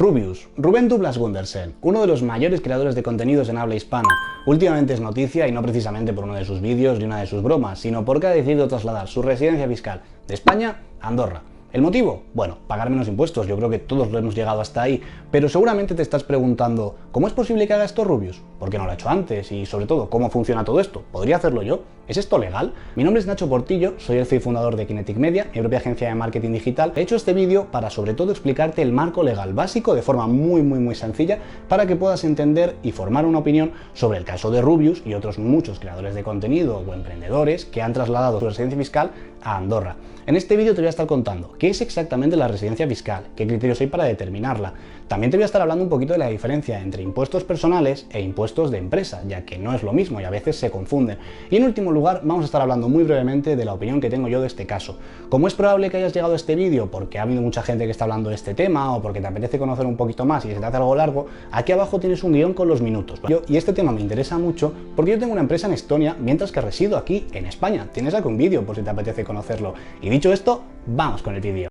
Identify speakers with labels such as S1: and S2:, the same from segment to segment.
S1: Rubius, Rubén Douglas Gundersen, uno de los mayores creadores de contenidos en habla hispana, últimamente es noticia y no precisamente por uno de sus vídeos ni una de sus bromas, sino porque ha decidido trasladar su residencia fiscal de España a Andorra. ¿El motivo? Bueno, pagar menos impuestos, yo creo que todos lo hemos llegado hasta ahí, pero seguramente te estás preguntando, ¿cómo es posible que haga esto Rubius? ¿Por qué no lo ha hecho antes? Y sobre todo, ¿cómo funciona todo esto? ¿Podría hacerlo yo? ¿Es esto legal? Mi nombre es Nacho Portillo, soy el CEO y fundador de Kinetic Media, mi propia agencia de marketing digital. He hecho este vídeo para sobre todo explicarte el marco legal básico de forma muy sencilla para que puedas entender y formar una opinión sobre el caso de Rubius y otros muchos creadores de contenido o emprendedores que han trasladado su residencia fiscal a Andorra. En este vídeo te voy a estar contando qué es exactamente la residencia fiscal, qué criterios hay para determinarla. También te voy a estar hablando un poquito de la diferencia entre impuestos personales e impuestos de empresa, ya que no es lo mismo y a veces se confunden. Y en último lugar, vamos a estar hablando muy brevemente de la opinión que tengo yo de este caso. Como es probable que hayas llegado a este vídeo porque ha habido mucha gente que está hablando de este tema o porque te apetece conocer un poquito más y se te hace algo largo, aquí abajo tienes un guión con los minutos. Y este tema me interesa mucho porque yo tengo una empresa en Estonia mientras que resido aquí en España. Tienes aquí un vídeo por si te apetece conocerlo. Y dicho esto, vamos con el vídeo.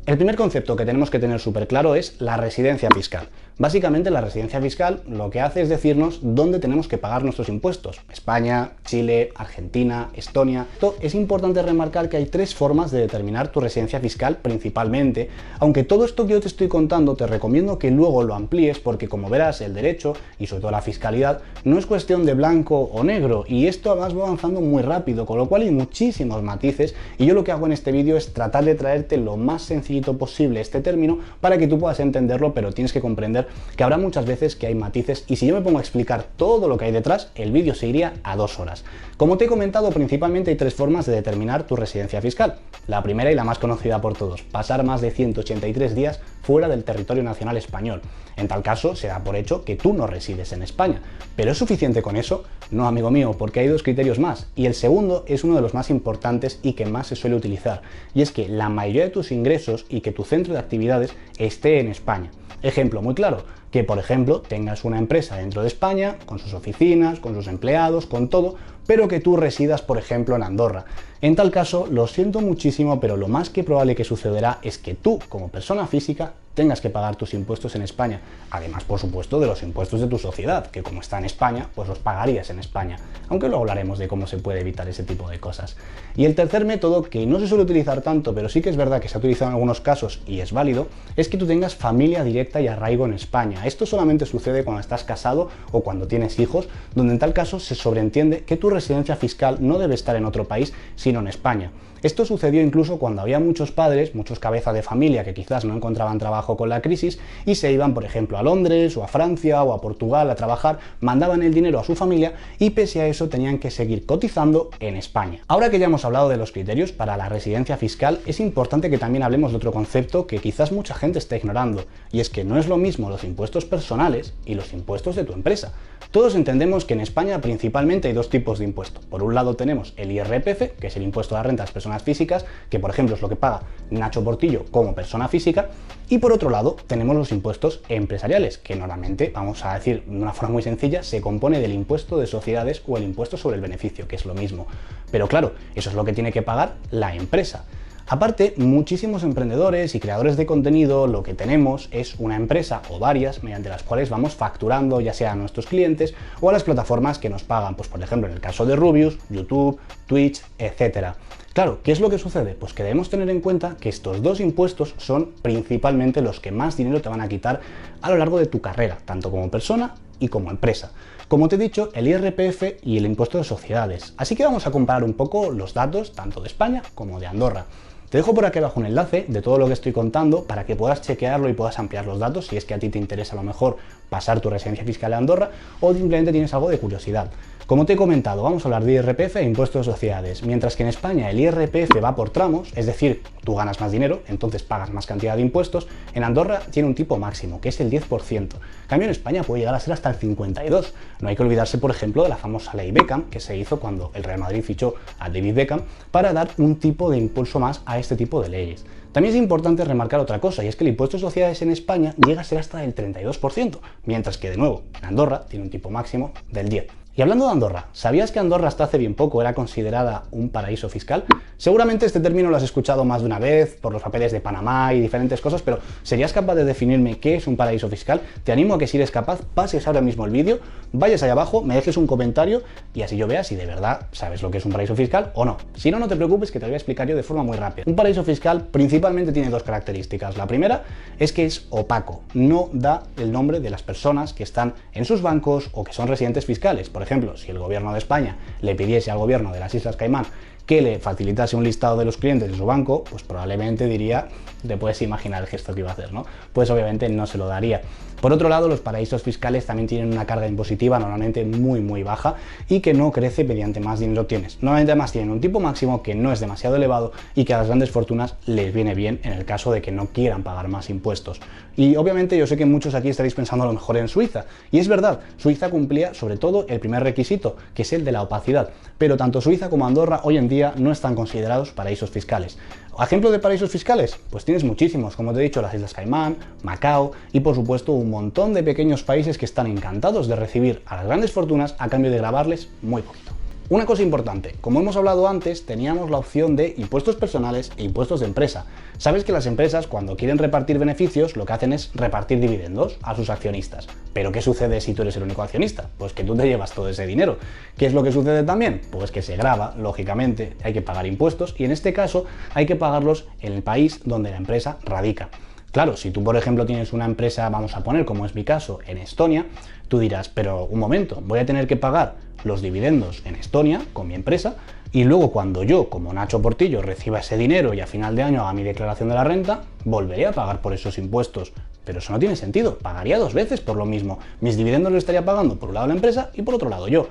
S1: El primer concepto que tenemos que tener súper claro es la residencia fiscal. Básicamente la residencia fiscal lo que hace es decirnos dónde tenemos que pagar nuestros impuestos. España, Chile, Argentina, Estonia. Esto es importante remarcar que hay tres formas de determinar tu residencia fiscal principalmente, aunque todo esto que yo te estoy contando te recomiendo que luego lo amplíes porque como verás el derecho y sobre todo la fiscalidad no es cuestión de blanco o negro y esto además va avanzando muy rápido, con lo cual hay muchísimos matices y yo lo que hago en este vídeo es tratar de traerte lo más sencillo posible este término para que tú puedas entenderlo, pero tienes que comprender que habrá muchas veces que hay matices y si yo me pongo a explicar todo lo que hay detrás, el vídeo se iría a 2 horas. Como te he comentado, principalmente hay tres formas de determinar tu residencia fiscal. La primera y la más conocida por todos, pasar más de 183 días fuera del territorio nacional español. En tal caso, se da por hecho que tú no resides en España. ¿Pero es suficiente con eso? No, amigo mío, porque hay dos criterios más. Y el segundo es uno de los más importantes y que más se suele utilizar. Y es que la mayoría de tus ingresos y que tu centro de actividades esté en España. Ejemplo muy claro, que por ejemplo tengas una empresa dentro de España, con sus oficinas, con sus empleados, con todo, pero que tú residas por ejemplo en Andorra. En tal caso, lo siento muchísimo, pero lo más que probable que sucederá es que tú, como persona física, tengas que pagar tus impuestos en España. Además, por supuesto, de los impuestos de tu sociedad, que como está en España, pues los pagarías en España. Aunque luego hablaremos de cómo se puede evitar ese tipo de cosas. Y el tercer método, que no se suele utilizar tanto, pero sí que es verdad que se ha utilizado en algunos casos y es válido, es que tú tengas familia directa y arraigo en España. Esto solamente sucede cuando estás casado o cuando tienes hijos, donde en tal caso se sobreentiende que tu residencia fiscal no debe estar en otro país, sino en España. Esto sucedió incluso cuando había muchos padres, muchos cabezas de familia que quizás no encontraban trabajo con la crisis y se iban, por ejemplo, a Londres o a Francia o a Portugal a trabajar, mandaban el dinero a su familia y pese a eso tenían que seguir cotizando en España. Ahora que ya hemos hablado de los criterios para la residencia fiscal, es importante que también hablemos de otro concepto que quizás mucha gente está ignorando, y es que no es lo mismo los impuestos personales y los impuestos de tu empresa. Todos entendemos que en España principalmente hay dos tipos de impuestos. Por un lado tenemos el IRPF, que es el impuesto a la renta de las personas físicas, que por ejemplo es lo que paga Nacho Portillo como persona física, y por otro lado tenemos los impuestos empresariales, que normalmente, vamos a decir de una forma muy sencilla, se compone del impuesto de sociedades o el impuesto sobre el beneficio, que es lo mismo. Pero claro, eso es lo que tiene que pagar la empresa. Aparte, muchísimos emprendedores y creadores de contenido lo que tenemos es una empresa o varias mediante las cuales vamos facturando ya sea a nuestros clientes o a las plataformas que nos pagan, pues por ejemplo en el caso de Rubius, YouTube, Twitch, etc. Claro, ¿qué es lo que sucede? Pues que debemos tener en cuenta que estos dos impuestos son principalmente los que más dinero te van a quitar a lo largo de tu carrera, tanto como persona y como empresa. Como te he dicho, el IRPF y el impuesto de sociedades. Así que vamos a comparar un poco los datos tanto de España como de Andorra. Te dejo por aquí abajo un enlace de todo lo que estoy contando para que puedas chequearlo y puedas ampliar los datos si es que a ti te interesa a lo mejor pasar tu residencia fiscal a Andorra o simplemente tienes algo de curiosidad. Como te he comentado, vamos a hablar de IRPF e impuestos de sociedades, mientras que en España el IRPF va por tramos, es decir, tú ganas más dinero, entonces pagas más cantidad de impuestos. En Andorra tiene un tipo máximo, que es el 10%. En cambio en España puede llegar a ser hasta el 52%. No hay que olvidarse, por ejemplo, de la famosa ley Beckham, que se hizo cuando el Real Madrid fichó a David Beckham para dar un tipo de impulso más a este tipo de leyes. También es importante remarcar otra cosa, y es que el impuesto de sociedades en España llega a ser hasta el 32%, mientras que, de nuevo, en Andorra tiene un tipo máximo del 10%. Y hablando de Andorra, ¿sabías que Andorra hasta hace bien poco era considerada un paraíso fiscal? Seguramente este término lo has escuchado más de una vez por los papeles de Panamá y diferentes cosas, pero ¿serías capaz de definirme qué es un paraíso fiscal? Te animo a que si eres capaz, pases ahora mismo el vídeo, vayas allá abajo, me dejes un comentario y así yo vea si de verdad sabes lo que es un paraíso fiscal o no. Si no, no te preocupes que te lo voy a explicar yo de forma muy rápida. Un paraíso fiscal principalmente tiene dos características. La primera es que es opaco, no da el nombre de las personas que están en sus bancos o que son residentes fiscales. Por ejemplo, si el gobierno de España le pidiese al gobierno de las Islas Caimán que le facilitase un listado de los clientes de su banco, pues probablemente diría, te puedes imaginar el gesto que iba a hacer, ¿no? Pues obviamente no se lo daría. Por otro lado, los paraísos fiscales también tienen una carga impositiva normalmente muy baja y que no crece mediante más dinero tienes. Normalmente además tienen un tipo máximo que no es demasiado elevado y que a las grandes fortunas les viene bien en el caso de que no quieran pagar más impuestos. Y obviamente yo sé que muchos aquí estaréis pensando a lo mejor en Suiza, y es verdad, Suiza cumplía sobre todo el primer requisito, que es el de la opacidad, pero tanto Suiza como Andorra hoy en día no están considerados paraísos fiscales. ¿Ejemplos de paraísos fiscales? Pues tienes muchísimos, como te he dicho, las Islas Caimán, Macao y por supuesto un montón de pequeños países que están encantados de recibir a las grandes fortunas a cambio de grabarles muy poquito. Una cosa importante, como hemos hablado antes, teníamos la opción de impuestos personales e impuestos de empresa. Sabes que las empresas cuando quieren repartir beneficios lo que hacen es repartir dividendos a sus accionistas. ¿Pero qué sucede si tú eres el único accionista? Pues que tú te llevas todo ese dinero. ¿Qué es lo que sucede también? Pues que se grava, lógicamente, hay que pagar impuestos y en este caso hay que pagarlos en el país donde la empresa radica. Claro, si tú por ejemplo tienes una empresa, vamos a poner como es mi caso, en Estonia, tú dirás, pero un momento, voy a tener que pagar los dividendos en Estonia con mi empresa y luego cuando yo, como Nacho Portillo, reciba ese dinero y a final de año haga mi declaración de la renta, volveré a pagar por esos impuestos. Pero eso no tiene sentido, pagaría dos veces por lo mismo. Mis dividendos los estaría pagando por un lado la empresa y por otro lado yo.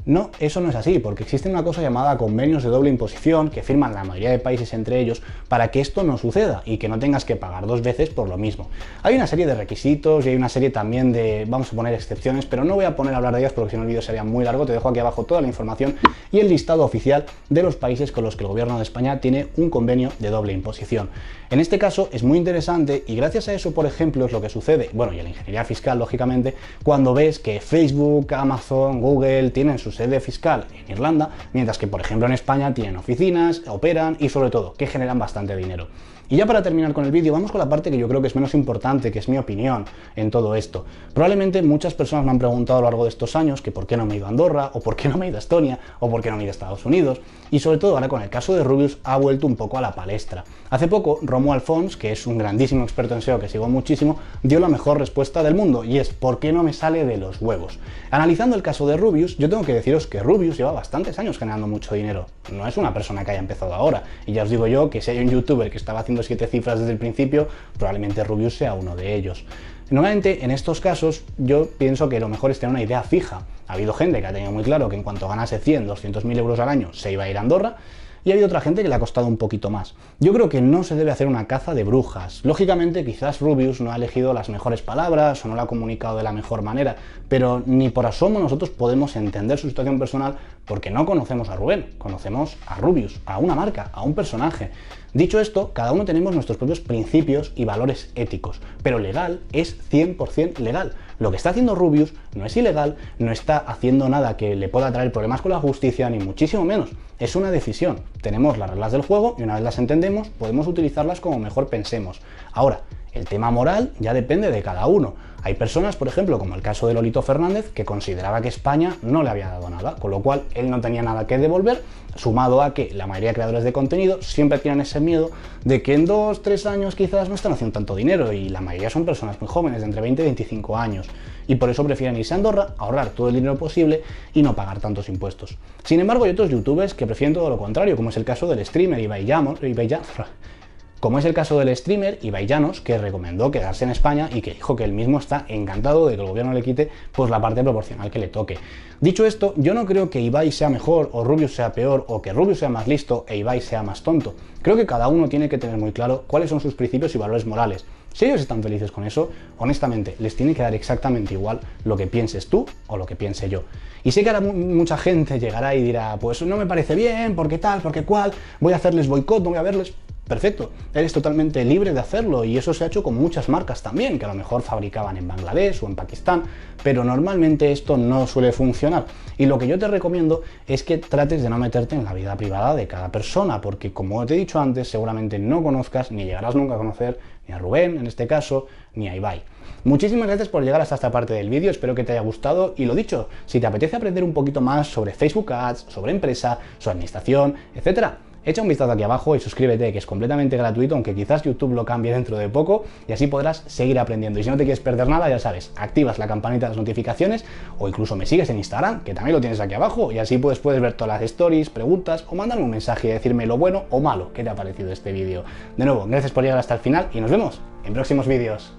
S1: No, eso no es así, porque existe una cosa llamada convenios de doble imposición que firman la mayoría de países entre ellos para que esto no suceda y que no tengas que pagar dos veces por lo mismo. Hay una serie de requisitos y hay una serie también de, vamos a poner excepciones, pero no voy a poner a hablar de ellas porque si no el vídeo sería muy largo. Te dejo aquí abajo toda la información y el listado oficial de los países con los que el gobierno de España tiene un convenio de doble imposición. En este caso es muy interesante y gracias a eso, por ejemplo, es lo que sucede, bueno, y a la ingeniería fiscal, lógicamente, cuando ves que Facebook, Amazon, Google tienen su sede fiscal en Irlanda, mientras que, por ejemplo, en España tienen oficinas, operan y, sobre todo, que generan bastante dinero. Y ya para terminar con el vídeo, vamos con la parte que yo creo que es menos importante, que es mi opinión en todo esto. Probablemente muchas personas me han preguntado a lo largo de estos años que por qué no me he ido a Andorra, o por qué no me he ido a Estonia, o por qué no me he ido a Estados Unidos, y sobre todo ahora con el caso de Rubius ha vuelto un poco a la palestra. Hace poco, Romuald Alfons, que es un grandísimo experto en SEO que sigo muchísimo, dio la mejor respuesta del mundo, y es ¿por qué no me sale de los huevos? Analizando el caso de Rubius, yo tengo que deciros que Rubius lleva bastantes años generando mucho dinero. No es una persona que haya empezado ahora, y ya os digo yo que si hay un youtuber que estaba haciendo 7 cifras desde el principio, probablemente Rubius sea uno de ellos. Normalmente en estos casos yo pienso que lo mejor es tener una idea fija. Ha habido gente que ha tenido muy claro que en cuanto ganase 100, 200.000 euros al año se iba a ir a Andorra, y ha habido otra gente que le ha costado un poquito más. Yo creo que no se debe hacer una caza de brujas. Lógicamente quizás Rubius no ha elegido las mejores palabras o no lo ha comunicado de la mejor manera, pero ni por asomo nosotros podemos entender su situación personal porque no conocemos a Rubén, conocemos a Rubius, a una marca, a un personaje. Dicho esto, cada uno tenemos nuestros propios principios y valores éticos, pero legal es 100% legal. Lo que está haciendo Rubius no es ilegal, no está haciendo nada que le pueda traer problemas con la justicia, ni muchísimo menos. Es una decisión. Tenemos las reglas del juego y una vez las entendemos, podemos utilizarlas como mejor pensemos. Ahora, el tema moral ya depende de cada uno. Hay personas, por ejemplo, como el caso de Lolito Fernández, que consideraba que España no le había dado nada, con lo cual él no tenía nada que devolver, sumado a que la mayoría de creadores de contenido siempre tienen ese miedo de que en 2 o 3 años quizás no están haciendo tanto dinero y la mayoría son personas muy jóvenes, de entre 20 y 25 años, y por eso prefieren irse a Andorra, ahorrar todo el dinero posible y no pagar tantos impuestos. Sin embargo, hay otros youtubers que prefieren todo lo contrario, como es el caso del streamer Ibai Llanos, que recomendó quedarse en España y que dijo que él mismo está encantado de que el gobierno le quite pues la parte proporcional que le toque. Dicho esto, yo no creo que Ibai sea mejor o Rubius sea peor o que Rubius sea más listo e Ibai sea más tonto. Creo que cada uno tiene que tener muy claro cuáles son sus principios y valores morales. Si ellos están felices con eso, honestamente, les tiene que dar exactamente igual lo que pienses tú o lo que piense yo. Y sé que ahora mucha gente llegará y dirá, pues no me parece bien, porque tal, porque cual, voy a hacerles boicot, no voy a verles. perfecto, eres totalmente libre de hacerlo y eso se ha hecho con muchas marcas también, que a lo mejor fabricaban en Bangladesh o en Pakistán, pero normalmente esto no suele funcionar. Y lo que yo te recomiendo es que trates de no meterte en la vida privada de cada persona, porque como te he dicho antes, seguramente no conozcas, ni llegarás nunca a conocer ni a Rubén, en este caso, ni a Ibai. Muchísimas gracias por llegar hasta esta parte del vídeo, espero que te haya gustado y lo dicho, si te apetece aprender un poquito más sobre Facebook Ads, sobre empresa, sobre administración, etcétera, echa un vistazo aquí abajo y suscríbete, que es completamente gratuito, aunque quizás YouTube lo cambie dentro de poco, y así podrás seguir aprendiendo. Y si no te quieres perder nada, ya sabes, activas la campanita de las notificaciones o incluso me sigues en Instagram, que también lo tienes aquí abajo, y así puedes ver todas las stories, preguntas o mandarme un mensaje y decirme lo bueno o malo que te ha parecido este vídeo. De nuevo, gracias por llegar hasta el final y nos vemos en próximos vídeos.